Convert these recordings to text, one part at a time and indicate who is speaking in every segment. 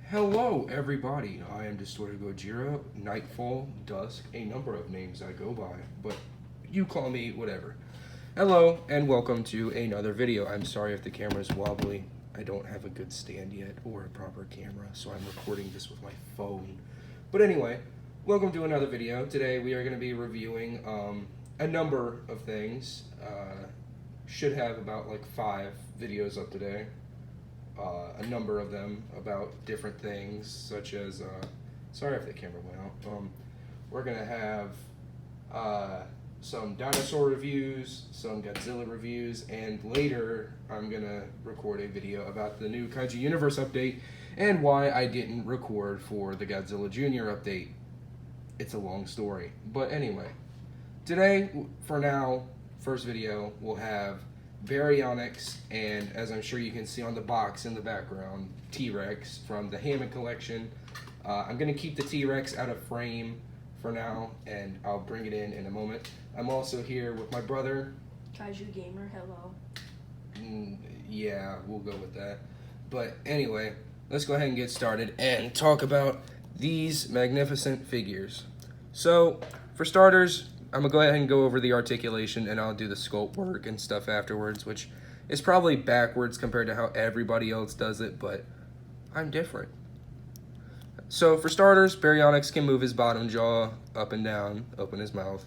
Speaker 1: Hello, everybody. I am Distorted Gojira, Nightfall, Dusk, a number of names I go by, but you call me whatever. Hello, and welcome to another video. I'm sorry if the camera's wobbly. I don't have a good stand yet or a proper camera, so I'm recording this with my phone. But anyway, welcome to another video. Today we are going to be reviewing a number of things. Should have about like 5 videos up today. A number of them about different things, such as, sorry if the camera went out. We're going to have some dinosaur reviews, some Godzilla reviews, and later I'm going to record a video about the new Kaiju Universe update and why I didn't record for the Godzilla Jr. update. It's a long story. But anyway, today, for now, first video, we'll have Baryonyx, and as I'm sure you can see on the box in the background, T-Rex from the Hammond collection. I'm going to keep the T-Rex out of frame for now, and I'll bring it in a moment. I'm also here with my brother.
Speaker 2: Kaiju Gamer, hello.
Speaker 1: Yeah, we'll go with that. But anyway, let's go ahead and get started and talk about these magnificent figures. So, for starters, I'm going to go ahead and go over the articulation, and I'll do the sculpt work and stuff afterwards, which is probably backwards compared to how everybody else does it, but I'm different. So for starters, Baryonyx can move his bottom jaw up and down, open his mouth,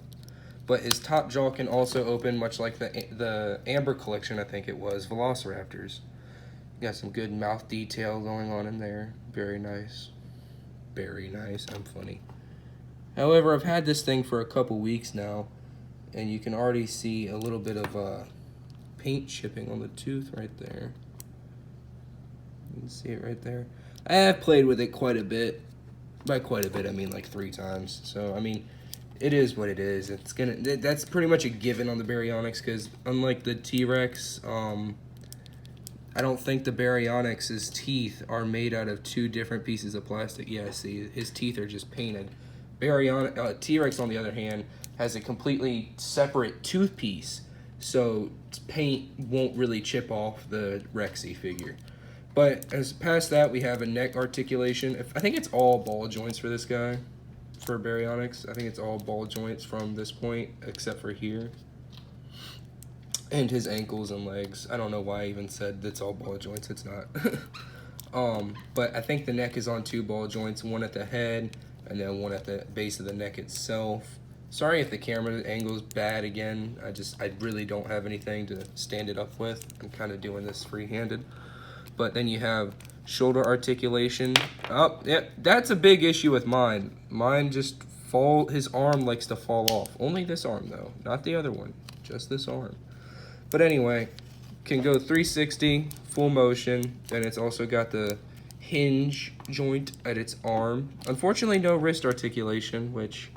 Speaker 1: but his top jaw can also open, much like the Amber collection, I think it was, Velociraptors. Got some good mouth detail going on in there. Very nice. Very nice. I'm funny. However, I've had this thing for a couple weeks now, and you can already see a little bit of paint chipping on the tooth right there. You can see it right there. I have played with it quite a bit. By quite a bit, I mean like 3 times. So, I mean, it is what it is. That's pretty much a given on the Baryonyx, because unlike the T-Rex, I don't think the Baryonyx's teeth are made out of 2 different pieces of plastic. Yeah, see, his teeth are just painted. T-Rex, on the other hand, has a completely separate tooth piece, so paint won't really chip off the Rexy figure. But as past that, we have a neck articulation. I think it's all ball joints for this guy, for Baryonyx. I think it's all ball joints from this point, except for here. And his ankles and legs. I don't know why I even said it's all ball joints. It's not. But I think the neck is on 2 ball joints, one at the head, and then one at the base of the neck itself. Sorry if the camera angle's bad again. I really don't have anything to stand it up with. I'm kind of doing this free-handed. But then you have shoulder articulation. Oh, yeah, that's a big issue with mine. Mine just his arm likes to fall off. Only this arm though, not the other one, just this arm. But anyway, can go 360, full motion, and it's also got the hinge joint at its arm. Unfortunately, no wrist articulation, which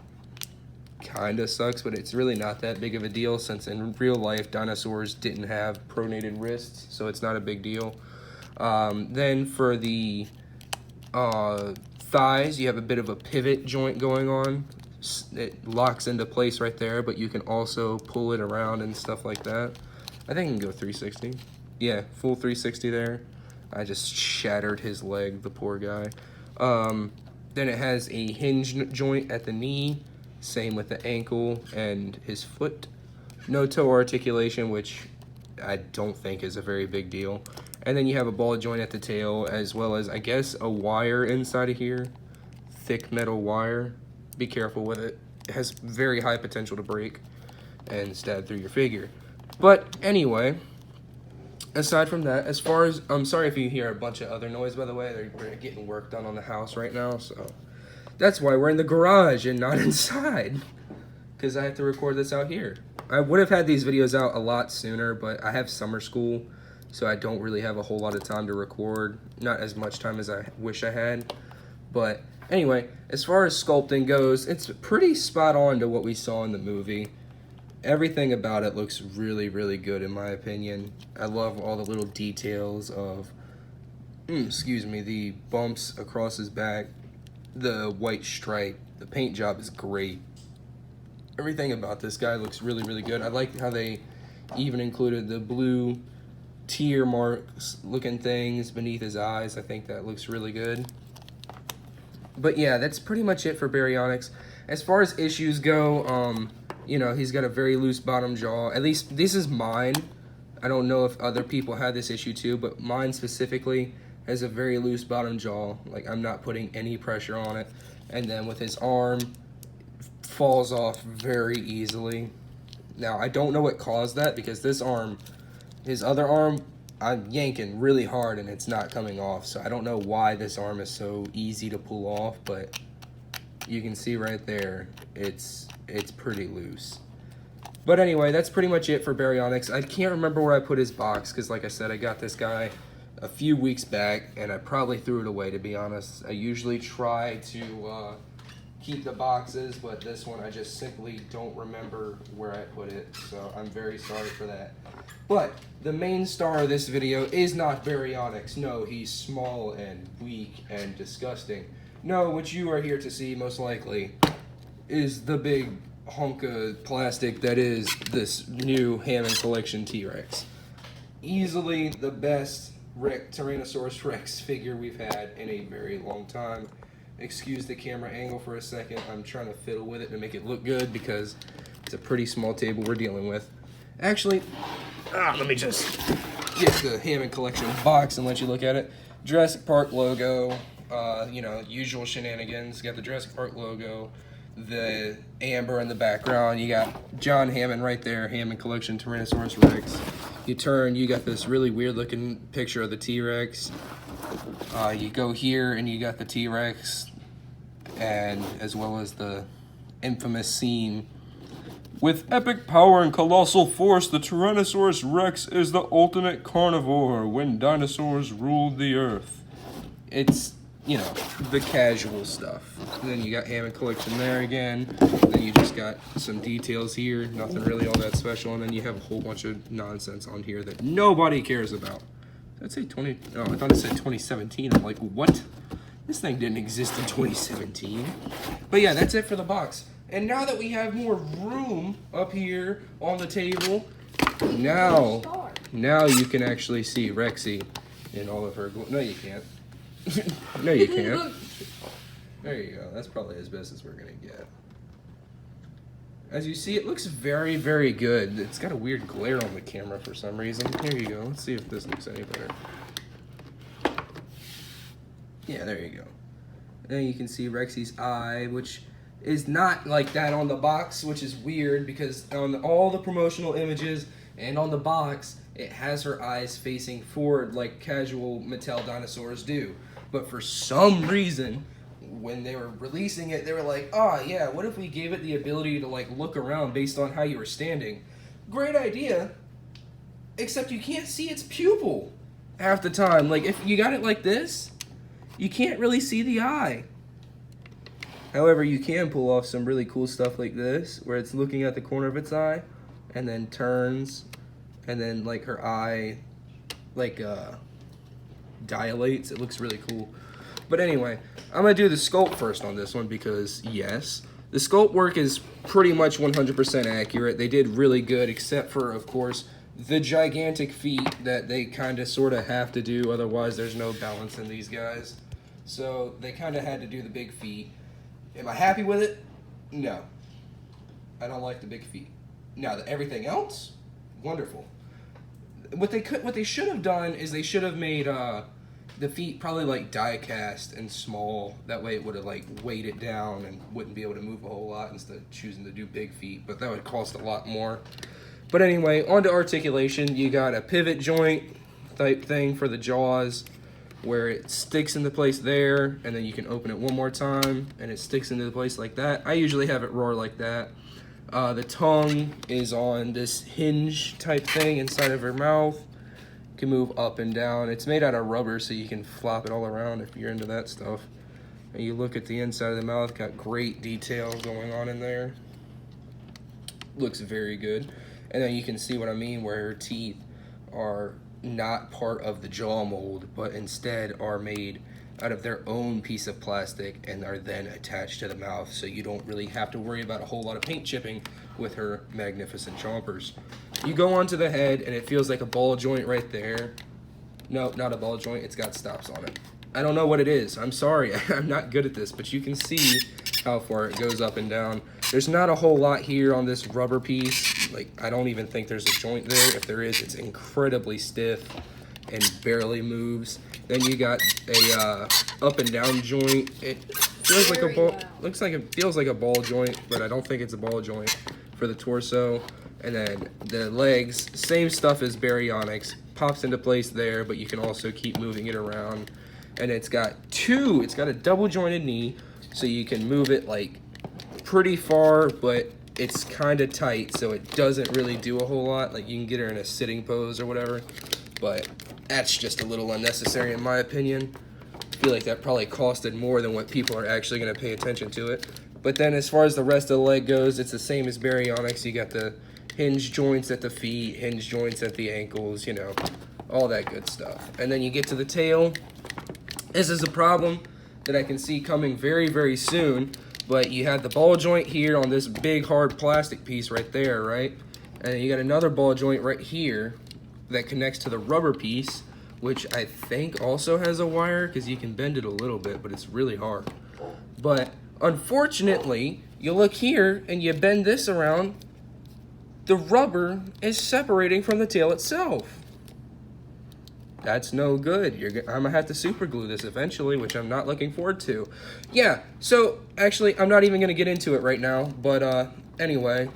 Speaker 1: kind of sucks, but it's really not that big of a deal since in real life dinosaurs didn't have pronated wrists, so it's not a big deal. Then for the thighs, you have a bit of a pivot joint going on. It locks into place right there, but you can also pull it around and stuff like that. I think I can go 360. Yeah, full 360 there. I just shattered his leg, the poor guy. Then it has a hinge joint at the knee, same with the ankle and his foot. No toe articulation, which I don't think is a very big deal. And then you have a ball joint at the tail, as well as, I guess, a wire inside of here. Thick metal wire. Be careful with it. It has very high potential to break and stab through your figure. But anyway, aside from that, as far as, I'm sorry if you hear a bunch of other noise, by the way. They're getting work done on the house right now, so that's why we're in the garage and not inside, because I have to record this out here. I would have had these videos out a lot sooner, but I have summer school, so I don't really have a whole lot of time to record. Not as much time as I wish I had. But anyway, as far as sculpting goes, it's pretty spot on to what we saw in the movie. Everything about it looks really, really good in my opinion. I love all the little details of, the bumps across his back, the white stripe. The paint job is great. Everything about this guy looks really, really good. I like how they even included the blue tear marks looking things beneath his eyes. I think that looks really good. But yeah, that's pretty much it for Baryonyx. As far as issues go, you know, he's got a very loose bottom jaw. At least this is mine. I don't know if other people had this issue too, but mine specifically has a very loose bottom jaw. Like, I'm not putting any pressure on it. And then with his arm, falls off very easily. Now, I don't know what caused that, because this arm, his other arm, I'm yanking really hard and it's not coming off. So I don't know why this arm is so easy to pull off, but you can see right there, it's pretty loose. But anyway, that's pretty much it for Baryonyx. I can't remember where I put his box, because like I said, I got this guy a few weeks back and I probably threw it away, to be honest. I usually try to keep the boxes, but this one I just simply don't remember where I put it, so I'm very sorry for that. But the main star of this video is not Baryonyx. No, he's small and weak and disgusting. No, what you are here to see most likely is the big hunk of plastic that is this new Hammond collection T-Rex. Easily the best Tyrannosaurus Rex figure we've had in a very long time. Excuse the camera angle for a second. I'm trying to fiddle with it to make it look good, because it's a pretty small table we're dealing with. Actually, let me just get the Hammond collection box and let you look at it. Jurassic Park logo, you know, usual shenanigans. You got the Jurassic Park logo, the amber in the background. You got John Hammond right there, Hammond collection Tyrannosaurus Rex. You turn, you got this really weird looking picture of the T-Rex. You go here and you got the T-Rex, and as well as the infamous scene. With epic power and colossal force, the Tyrannosaurus Rex is the ultimate carnivore when dinosaurs ruled the earth. It's, you know, the casual stuff. And then you got Hammond collection there again. Then you just got some details here, nothing really all that special. And then you have a whole bunch of nonsense on here that nobody cares about. Did I say 20? Oh, I thought it said 2017. I'm like, what? This thing didn't exist in 2017. But yeah, that's it for the box. And now that we have more room up here on the table, now you can actually see Rexy in all of her glory. No, you can't. No, you can't. There you go. That's probably as best as we're going to get. As you see, it looks very, very good. It's got a weird glare on the camera for some reason. Here you go. Let's see if this looks any better. Yeah, there you go. And you can see Rexy's eye, which is not like that on the box, which is weird, because on all the promotional images and on the box, it has her eyes facing forward like casual Mattel dinosaurs do. But for some reason, when they were releasing it, they were like, oh yeah, what if we gave it the ability to like look around based on how you were standing? Great idea, except you can't see its pupil half the time. Like, if you got it like this, you can't really see the eye. However, you can pull off some really cool stuff like this, where it's looking at the corner of its eye, and then turns, and then like her eye, like dilates. It looks really cool. But anyway, I'm gonna do the sculpt first on this one, because yes, the sculpt work is pretty much 100% accurate. They did really good, except for, of course, the gigantic feet that they kind of sort of have to do, otherwise there's no balance in these guys. So they kind of had to do the big feet. Am I happy with it? No. I don't like the big feet. Now, everything else, wonderful. What they should have done is they should have made the feet probably like die cast and small. That way it would have like weighed it down and wouldn't be able to move a whole lot, instead of choosing to do big feet. But that would cost a lot more. But anyway, on to articulation. You got a pivot joint type thing for the jaws, where it sticks into place there, and then you can open it one more time, and it sticks into the place like that. I usually have it roar like that. The tongue is on this hinge type thing inside of her mouth. You can move up and down. It's made out of rubber, so you can flop it all around if you're into that stuff. And you look at the inside of the mouth, got great detail going on in there. Looks very good. And then you can see what I mean, where her teeth are not part of the jaw mold, but instead are made out of their own piece of plastic and are then attached to the mouth, so you don't really have to worry about a whole lot of paint chipping with her magnificent chompers. You go onto the head and it feels like a ball joint right there. No, not a ball joint, it's got stops on it. I don't know what it is. I'm sorry. I'm not good at this, but you can see how far it goes up and down. There's not a whole lot here on this rubber piece. Like, I don't even think there's a joint there. If there is, it's incredibly stiff and barely moves. Then you got a up and down joint. It feels like a ball. Looks like it feels like a ball joint, but I don't think it's a ball joint for the torso. And then the legs, same stuff as Baryonyx, pops into place there, but you can also keep moving it around. And it's got a double jointed knee, so you can move it like pretty far, but it's kind of tight, so it doesn't really do a whole lot. Like, you can get her in a sitting pose or whatever, but that's just a little unnecessary in my opinion. I feel like that probably costed more than what people are actually going to pay attention to it. But then as far as the rest of the leg goes, it's the same as Baryonyx. You got the hinge joints at the feet, hinge joints at the ankles, you know, all that good stuff. And then you get to the tail. This is a problem that I can see coming very, very soon, but you had the ball joint here on this big hard plastic piece right there, right? And you got another ball joint right here that connects to the rubber piece, which I think also has a wire because you can bend it a little bit, but it's really hard. But unfortunately, you look here and you bend this around, the rubber is separating from the tail itself. That's no good. I'm gonna have to super glue this eventually, which I'm not looking forward to. Yeah, so actually, I'm not even gonna get into it right now, but anyway,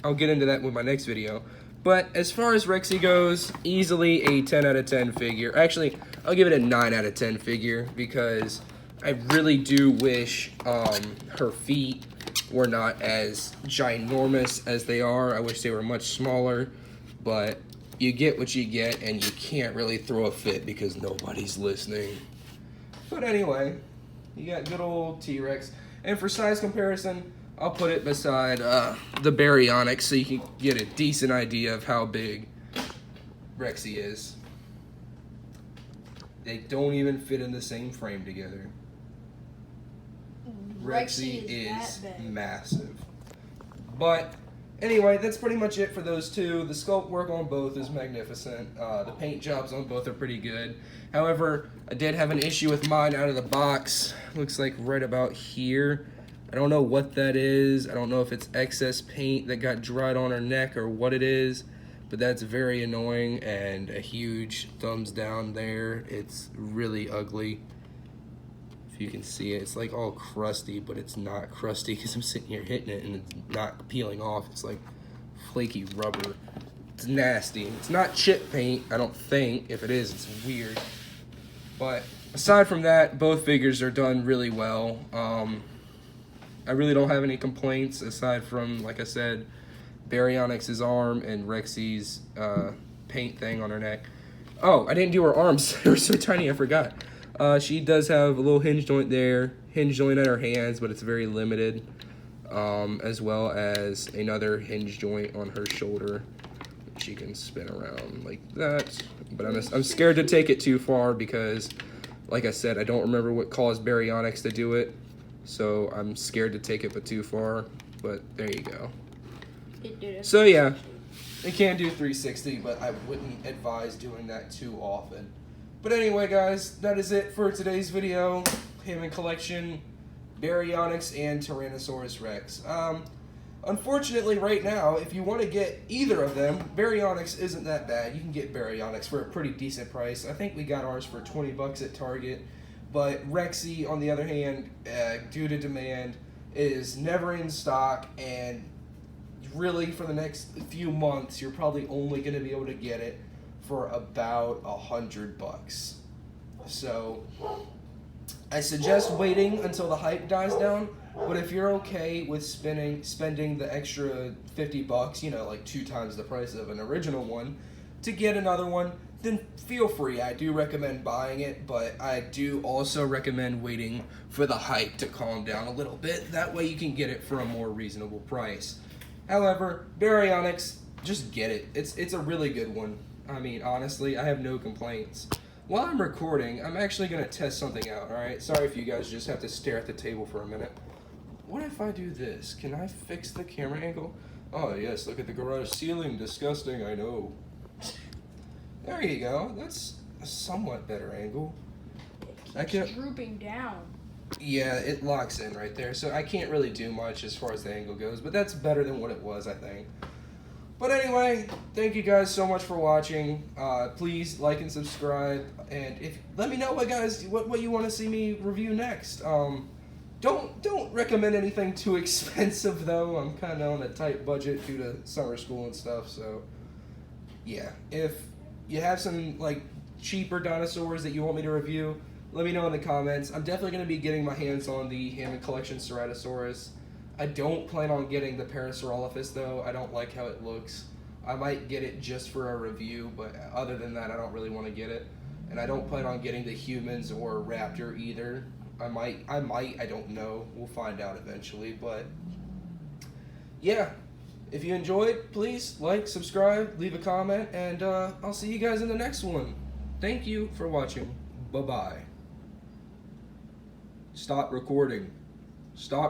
Speaker 1: I'll get into that with my next video. But as far as Rexy goes, easily a 10 out of 10 figure. Actually, I'll give it a 9 out of 10 figure because I really do wish her feet were not as ginormous as they are. I wish they were much smaller, but you get what you get, and you can't really throw a fit because nobody's listening. But anyway, you got good old T-Rex. And for size comparison, I'll put it beside the Baryonyx so you can get a decent idea of how big Rexy is. They don't even fit in the same frame together. Rexy is massive. But anyway, that's pretty much it for those two. The sculpt work on both is magnificent. The paint jobs on both are pretty good. However, I did have an issue with mine out of the box. Looks like right about here. I don't know what that is. I don't know if it's excess paint that got dried on her neck or what it is, but that's very annoying, and a huge thumbs down there. It's really ugly. If you can see it, it's like all crusty, but it's not crusty because I'm sitting here hitting it and it's not peeling off. It's like flaky rubber. It's nasty. It's not chip paint, I don't think. If it is, it's weird. But aside from that, both figures are done really well. I really don't have any complaints aside from, like I said, Baryonyx's arm and Rexy's paint thing on her neck. Oh, I didn't do her arms. They were so tiny, I forgot. She does have a little hinge joint there, hinge joint at her hands, but it's very limited, as well as another hinge joint on her shoulder. She can spin around like that, but I'm scared to take it too far because, like I said, I don't remember what caused Baryonyx to do it, so I'm scared to take it but too far, but there you go. So yeah, it can do 360, but I wouldn't advise doing that too often. But anyway, guys, that is it for today's video. Hammond collection, Baryonyx and Tyrannosaurus Rex. Unfortunately, right now, if you want to get either of them, Baryonyx isn't that bad. You can get Baryonyx for a pretty decent price. I think we got ours for 20 bucks at Target. But Rexy, on the other hand, due to demand, is never in stock, and really for the next few months, you're probably only going to be able to get it for about $100. So I suggest waiting until the hype dies down, but if you're okay with spending the extra 50 bucks, you know, like 2 times the price of an original one, to get another one, then feel free. I do recommend buying it, but I do also recommend waiting for the hype to calm down a little bit. That way you can get it for a more reasonable price. However, Baryonyx, just get it. It's a really good one. I mean, honestly, I have no complaints. While I'm recording, I'm actually going to test something out, alright? Sorry if you guys just have to stare at the table for a minute. What if I do this? Can I fix the camera angle? Oh, yes, look at the garage ceiling. Disgusting, I know. There you go. That's a somewhat better angle. I can't.
Speaker 2: Drooping down.
Speaker 1: Yeah, it locks in right there, so I can't really do much as far as the angle goes, but that's better than what it was, I think. But anyway, thank you guys so much for watching. Please like and subscribe, and let me know what you want to see me review next. Don't recommend anything too expensive though. I'm kind of on a tight budget due to summer school and stuff, so yeah. If you have some like cheaper dinosaurs that you want me to review, let me know in the comments. I'm definitely going to be getting my hands on the Hammond collection Tyrannosaurus. I don't plan on getting the Parasaurolophus though. I don't like how it looks. I might get it just for a review, but other than that, I don't really want to get it. And I don't plan on getting the humans or raptor either. I might, I don't know. We'll find out eventually, but yeah. If you enjoyed, please like, subscribe, leave a comment, and I'll see you guys in the next one. Thank you for watching. Bye-bye. Stop recording. Stop.